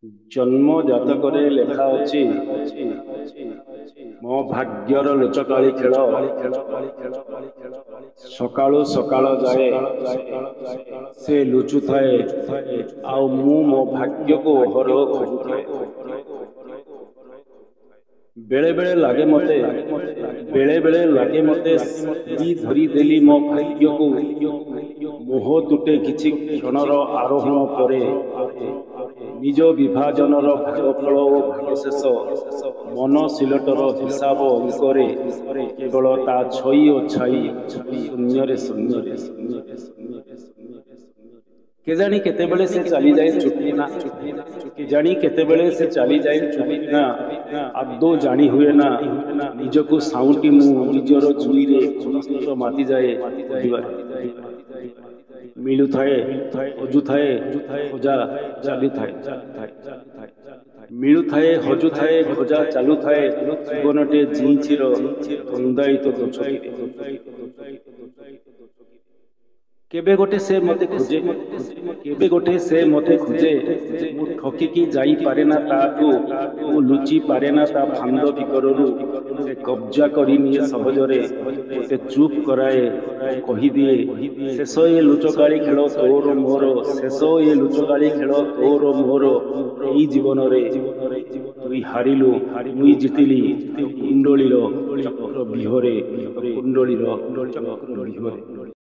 जन्म जातक लेखा अच्छी मो भाग्यर लुचकाली खेल सकाळु सकाळ जाए से लुचु थाए आउ मु मो भाग्य को ओहर खोजु थाए। बेले बेले लागे मते बेले बेले लागे मते भी धरी देली मो भाग्य को मोह तुटे किछि क्षणर आरोहण परे निज विभाजनर भागफल ओ भागशेष मन सिलटर हिसाब अंकरे केवल ता छई ओ छाई शून्य शून्य केजाणी केतेबेले से चली जाए छुट्टी ना केजाणी केतेबेले से चली जाए छुट्टी ना आदो जानी हुए ना निजको साउंटी मु निजर जुई रे समस्त माती जाए कहबारे मिलु थाए हजु थाए खोजा चालू थाए मिलु थाए हजु थाए खोजा चालू थाए जीवनटे जींचिर द्वंद्वायित गछटिरे केबे गोटे से मते खोजे केबे गोटे से मते खोजे मु ठकिकी जाई पारे ना ताठू मु लुचि पारे ना ता फांद विकररू से कब्जा करी निये सहजरे मते चुप कराए कहि दिए शेष ये लुचकाली खेल तोर मोर शेष ये लुचकाली खेल तोर मोर एई जीवन रे तुई हारिलु मुई जितिली कुंडलीर चक्र बिहरे कुंडलीर चक्र बिहरे।